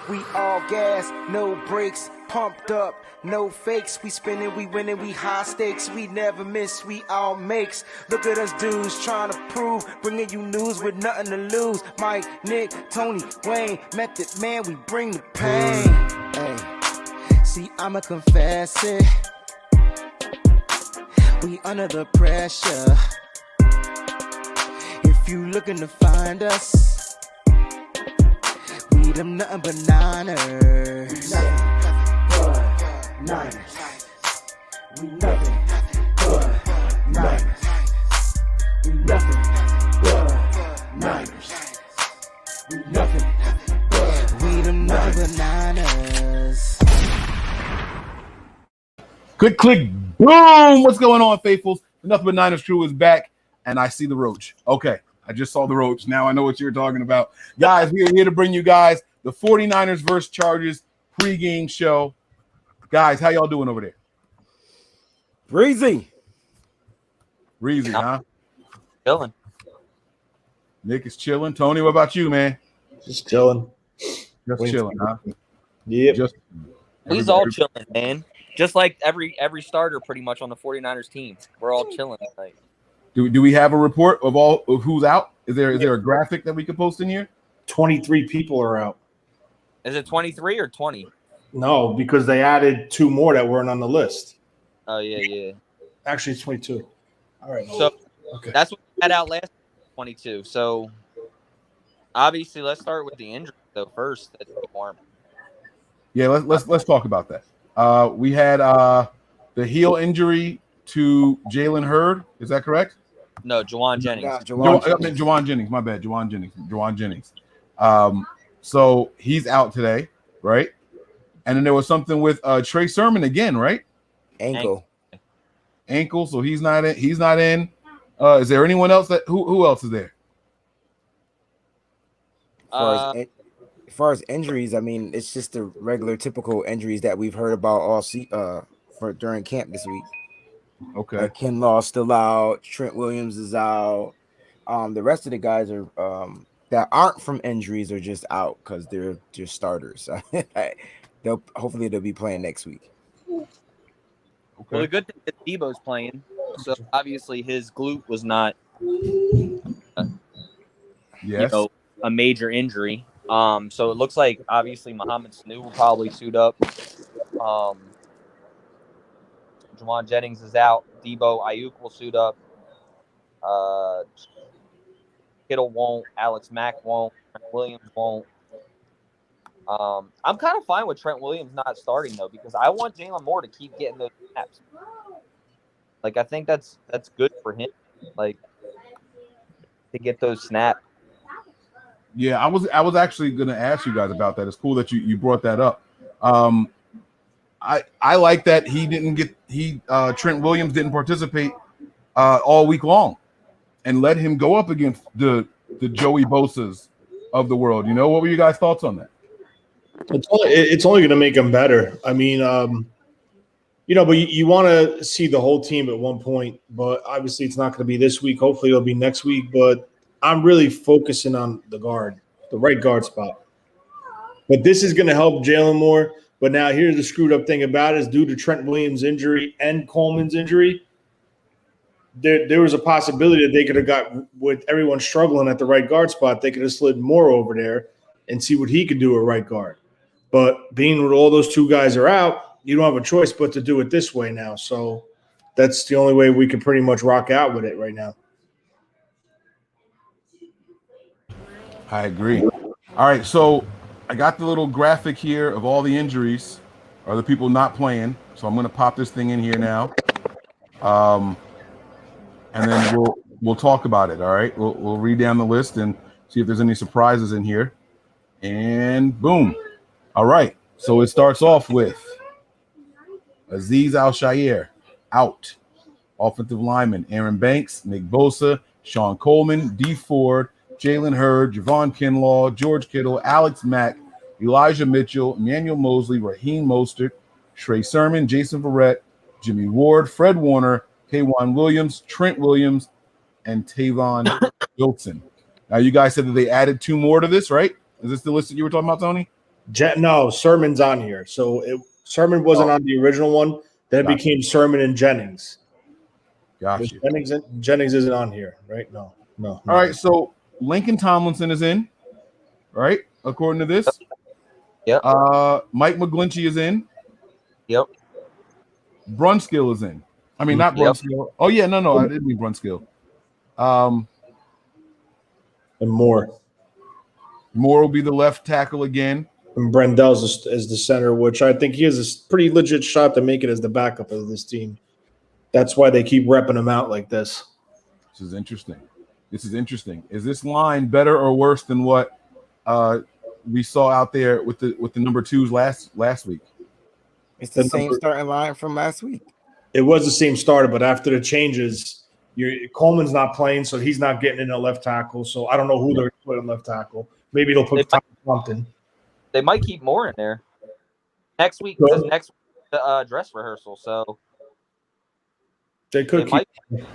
We all gas, no brakes, pumped up, no fakes. We spinning, we winning, we high stakes. We never miss, we all makes. Look at us dudes trying to prove, bringing you news with nothing to lose. Mike, Nick, Tony, Wayne, Method Man, we bring the pain. Hey, see, I'ma confess it. We under the pressure. If you looking to find us, we them nothing but Niners. Niners. We nothing but Niners. We nothing but Niners. We nothing but we them nothing but Niners. Click, boom! What's going on, faithfuls? The Nothing But Niners crew is back, and I see the roach. Okay, I just saw the roach. Now I know what you're talking about. Guys, we are here to bring you guys the 49ers versus Chargers pregame show. Guys, how y'all doing over there? Breezy, huh? Chilling. Nick is chilling. Tony, what about you, man? Just chilling. Just chilling, huh? Yep. He's all chilling, man. Just like every starter pretty much on the 49ers team. We're all chilling tonight. Do we have a report of who's out? Is there a graphic that we could post in here? 23 people are out. Is it 23 or 20? No, because they added 2 more that weren't on the list. Oh, yeah. Actually, it's 22. All right. So okay. That's what we had out last 22. So obviously, let's start with the injury though first. Yeah, let's talk about that. We had the heel injury to Jalen Hurd. Is that correct? No, Juwan Jennings. Juwan Jennings. My bad. Juwan Jennings. So he's out today, right? And then there was something with Trey Sermon again, right? ankle. So he's not in. Is there anyone else who else is there? As far as injuries, I mean, it's just the regular, typical injuries that we've heard about all during camp this week. Okay. Ken Law's still out. Trent Williams is out. The rest of the guys are that aren't from injuries are just out because they're just starters. Hopefully they'll be playing next week. Okay. Well, the good thing is Debo's playing, so obviously his glute was not, a major injury. So it looks like obviously Mohamed Sanu will probably suit up. Juwan Jennings is out. Debo Ayuk will suit up. Kittle won't. Alex Mack won't. Trent Williams won't. I'm kind of fine with Trent Williams not starting though because I want Jalen Moore to keep getting those snaps. Like I think that's good for him. Like to get those snaps. Yeah, I was actually going to ask you guys about that. It's cool that you brought that up. I like that Trent Williams didn't participate all week long and let him go up against the Joey Bosa's of the world. You know, what were you guys' thoughts on that? It's only going to make them better. I mean, but you want to see the whole team at one point, but obviously it's not going to be this week. Hopefully it'll be next week, but I'm really focusing on the right guard spot. But this is going to help Jalen Moore. But now here's the screwed up thing about it is due to Trent Williams' injury and Coleman's injury, there was a possibility that they could have got, with everyone struggling at the right guard spot, they could have slid Moore over there and see what he could do at right guard. But being with all those 2 guys are out, you don't have a choice but to do it this way now. So that's the only way we can pretty much rock out with it right now. I agree. All right, so I got the little graphic here of all the injuries or the people not playing. So I'm going to pop this thing in here now, and then we'll talk about it. All right, we'll read down the list and see if there's any surprises in here. And boom. All right, so it starts off with Azeez Al-Shaair out, offensive lineman Aaron Banks, Nick Bosa, Sean Coleman, D. Ford, Jalen Hurd, Javon Kinlaw, George Kittle, Alex Mack, Elijah Mitchell, Emmanuel Mosley, Raheem Mostert, Trey Sermon, Jason Verrett, Jimmy Ward, Fred Warner, K'Wan Williams, Trent Williams, and Tavon Wilson. Now, you guys said that they added 2 more to this, right? Is this the list that you were talking about, Tony? No, Sermon's on here. So Sermon wasn't on the original one. Then it Gotcha. became Sermon and Jennings. Got you. Jennings isn't on here, right? No. All right, so Lincoln Tomlinson is in, right? According to this. Yep. Mike McGlinchey is in. Yep. Brunskill is in. I mean, not Brunskill. Oh yeah, no, I didn't mean Brunskill. And Moore will be the left tackle again. And Brendell's as the center, which I think he has a pretty legit shot to make it as the backup of this team. That's why they keep repping him out like this. This is interesting. Is this line better or worse than what we saw out there with the number twos last week? It's the same starting line from last week. It was the same starter, but after the changes, Coleman's not playing, so he's not getting in a left tackle. So I don't know who they're going to put in left tackle. Maybe they'll put Compton. They might keep Moore in there next week because next week the dress rehearsal. So they could keep him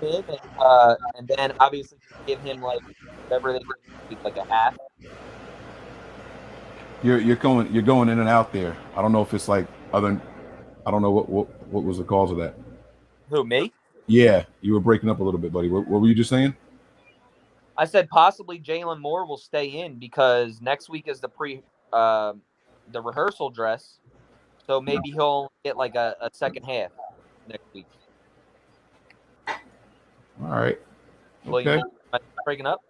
in, and then obviously give him like whatever they give, like a half. You're going in and out there. I don't know if it's like I don't know what was the cause of that. Who, me? Yeah, you were breaking up a little bit, buddy. What were you just saying? I said possibly Jalen Moore will stay in because next week is the rehearsal dress, so maybe he'll get like a second half next week. All right. Okay. Am I breaking up?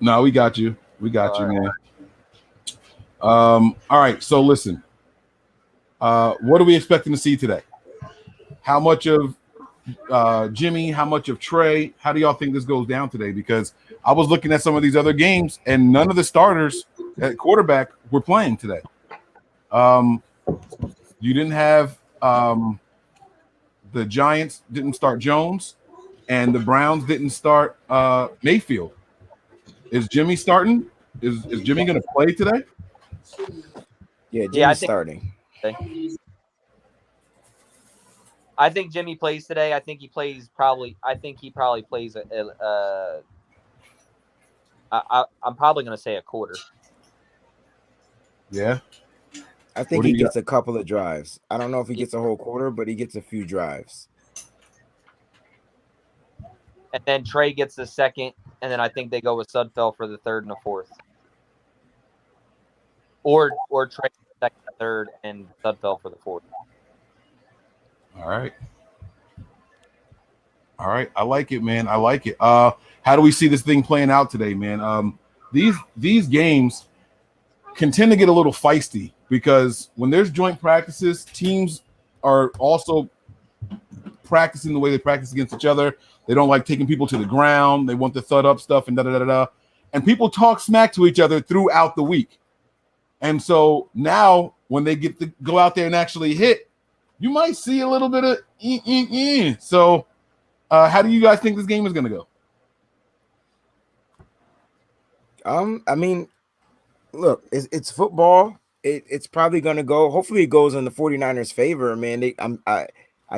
No, we got you. We got you, man. All right. So listen, what are we expecting to see today? How much of Jimmy? How much of Trey? How do y'all think this goes down today? Because I was looking at some of these other games, and none of the starters at quarterback were playing today. You didn't have the Giants didn't start Jones, and the Browns didn't start Mayfield. Is Jimmy starting? Is Jimmy going to play today? Yeah, Jimmy's starting. I think Jimmy plays today. I think he probably plays I'm probably going to say a quarter. Yeah. I think he gets a couple of drives. I don't know if he gets a whole quarter, but he gets a few drives. And then Trey gets the second, and then I think they go with Sudfeld for the third and the fourth. Or Trey second, third, and Sudfeld for the fourth. All right. I like it, man. I like it. How do we see this thing playing out today, man? These games can tend to get a little feisty because when there's joint practices, teams are also practicing the way they practice against each other. They don't like taking people to the ground. They want the thud up stuff and da-da-da-da. And people talk smack to each other throughout the week. And so now when they get to go out there and actually hit, you might see a little bit of So how do you guys think this game is going to go? I mean, look, it's football. It's probably going to go. Hopefully it goes in the 49ers' favor, man. I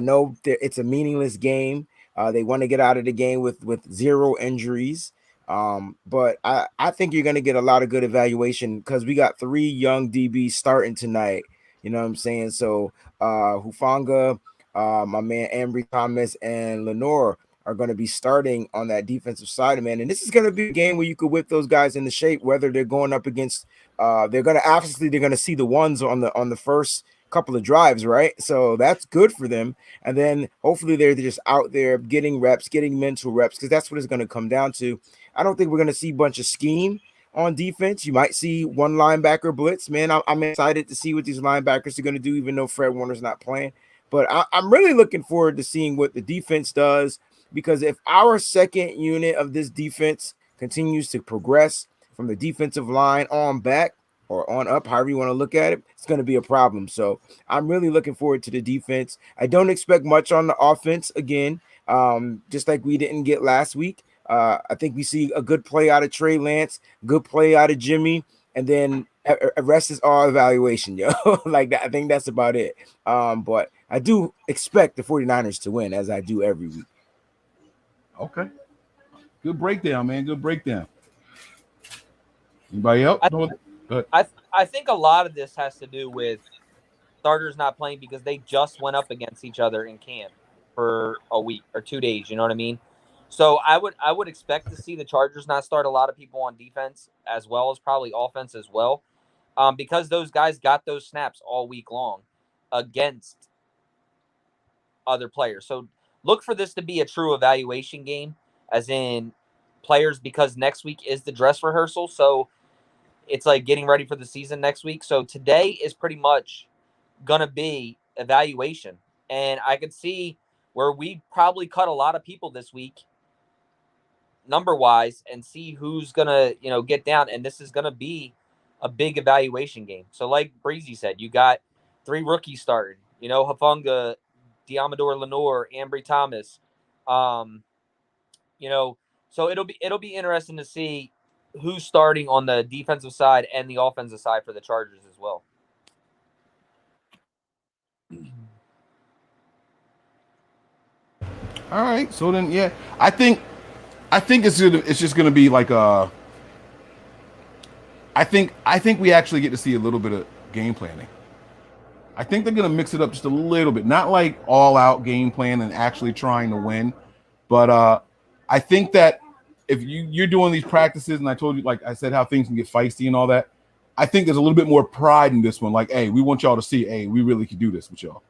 know that it's a meaningless game. They want to get out of the game with zero injuries. But I think you're going to get a lot of good evaluation because we got 3 young DBs starting tonight. You know what I'm saying? So Hufanga, my man Ambry Thomas, and Lenore are going to be starting on that defensive side, man. And this is going to be a game where you could whip those guys into shape, whether they're going up against they're going to see the ones on the first couple of drives, right? So that's good for them. And then hopefully they're just out there getting reps, getting mental reps, because that's what it's going to come down to. I don't think we're going to see a bunch of scheme on defense. You might see one linebacker blitz, man. I'm excited to see what these linebackers are going to do, even though Fred Warner's not playing. But I'm really looking forward to seeing what the defense does, because if our second unit of this defense continues to progress from the defensive line on back or on up, however you want to look at it, it's going to be a problem. So I'm really looking forward to the defense. I don't expect much on the offense again, just like we didn't get last week. I think we see a good play out of Trey Lance, good play out of Jimmy, and then the rest is all evaluation, yo. Like that, I think that's about it. But I do expect the 49ers to win, as I do every week. Okay. Good breakdown, man. Good breakdown. Anybody else? But I think a lot of this has to do with starters not playing because they just went up against each other in camp for a week or 2 days. You know what I mean? So I would expect to see the Chargers not start a lot of people on defense as well as probably offense as well, because those guys got those snaps all week long against other players. So look for this to be a true evaluation game, as in players, because next week is the dress rehearsal. So it's like getting ready for the season next week. So today is pretty much gonna be evaluation, and I could see where we probably cut a lot of people this week, number wise, and see who's gonna get down. And this is gonna be a big evaluation game. So, like Breezy said, you got 3 rookies starting. Hafunga, Diamador Lenore, Ambry Thomas. Um, so it'll be interesting to see who's starting on the defensive side and the offensive side for the Chargers as well. all right, so then yeah, I think it's just gonna be like I think we actually get to see a little bit of game planning. I think they're gonna mix it up just a little bit, not like all out game plan and actually trying to win, but I think that if you're doing these practices, and I told you, like I said, how things can get feisty and all that, I think there's a little bit more pride in this one. Like, hey, we want y'all to see, hey, we really can do this with y'all.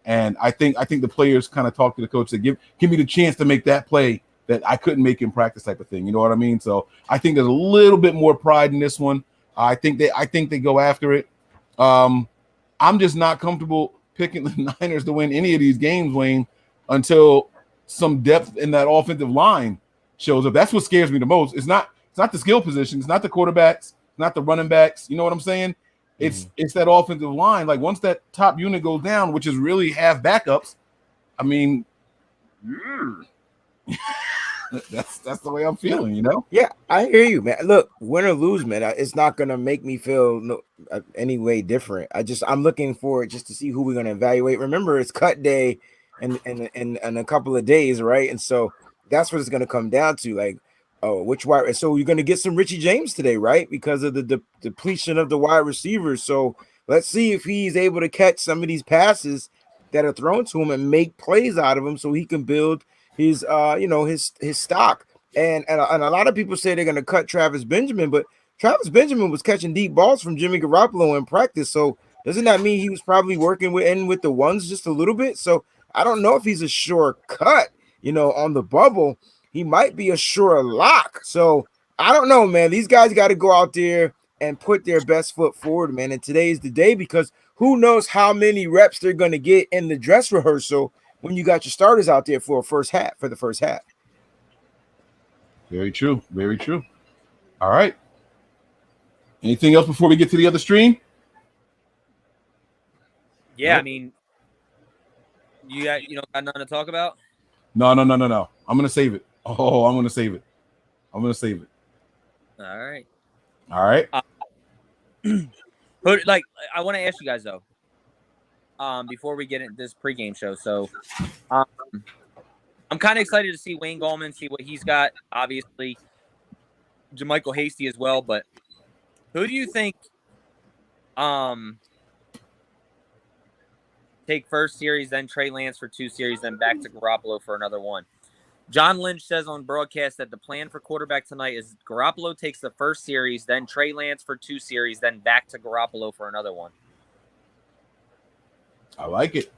And I think the players kind of talk to the coach, say, give me the chance to make that play that I couldn't make in practice, type of thing. You know what I mean? So I think there's a little bit more pride in this one. I think they go after it. I'm just not comfortable picking the Niners to win any of these games, Wayne, until some depth in that offensive line shows up. That's what scares me the most. It's not the skill position. It's not the quarterbacks. It's not the running backs. You know what I'm saying? It's that offensive line. Like, once that top unit goes down, which is really half backups, I mean, that's the way I'm feeling, you know? Yeah, I hear you, man. Look, win or lose, man, it's not gonna make me feel any way different. I'm looking forward just to see who we're gonna evaluate. Remember, it's cut day in a couple of days, right? And so that's what it's gonna come down to. Like, oh, which wide? So you're gonna get some Richie James today, right? Because of the depletion of the wide receivers. So let's see if he's able to catch some of these passes that are thrown to him and make plays out of them, so he can build his his stock. And a lot of people say they're going to cut Travis Benjamin, but Travis Benjamin was catching deep balls from Jimmy Garoppolo in practice. So doesn't that mean he was probably working with the ones just a little bit? So I don't know if he's a sure cut, on the bubble. He might be a sure lock. So I don't know, man. These guys got to go out there and put their best foot forward, man. And today is the day, because who knows how many reps they're going to get in the dress rehearsal when you got your starters out there for the first half. Very true. Very true. All right. Anything else before we get to the other stream? Yeah, I mean, you got nothing to talk about? No. I'm gonna save it. Oh, I'm gonna save it. All right. Like, I want to ask you guys though, before we get into this pregame show. So, I'm kind of excited to see Wayne Gallman, see what he's got. Obviously, JaMychal Hasty as well. But who do you think take first series, then Trey Lance for 2 series, then back to Garoppolo for another one? John Lynch says on broadcast that the plan for quarterback tonight is Garoppolo takes the first series, then Trey Lance for 2 series, then back to Garoppolo for another one. I like it.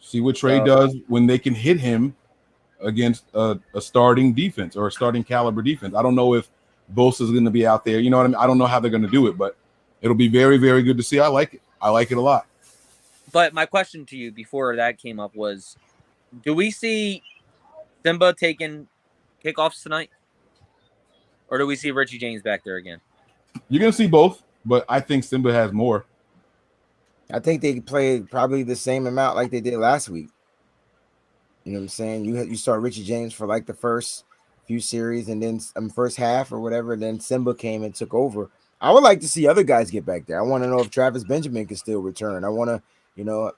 See what Trey does when they can hit him against a starting defense or a starting caliber defense. I don't know if Bosa is going to be out there. You know what I mean? I don't know how they're going to do it, but it'll be very, very good to see. I like it. I like it a lot. But my question to you before that came up was, do we see Simba taking kickoffs tonight? Or do we see Richie James back there again? You're going to see both, but I think Simba has more. I think they played probably the same amount like they did last week. You know what I'm saying? You start Richie James for like the first few series, and then first half or whatever, and then Simba came and took over. I would like to see other guys get back there. I want to know if Travis Benjamin can still return. I want to,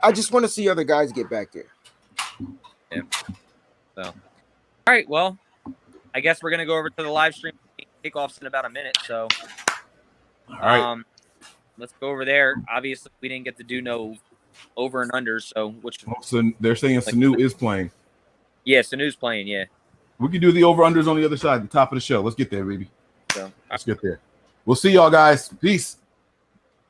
I just want to see other guys get back there. Yeah. So, all right. Well, I guess we're gonna go over to the live stream kickoff's in about a minute, so All right. let's go over there. Obviously, we didn't get to do no over and under, so which So they're saying Sanu is playing. yeah, Sanu's playing, yeah. We can do the over-unders on the other side, the top of the show. Let's get there, baby. So Let's get there. We'll see y'all guys. Peace.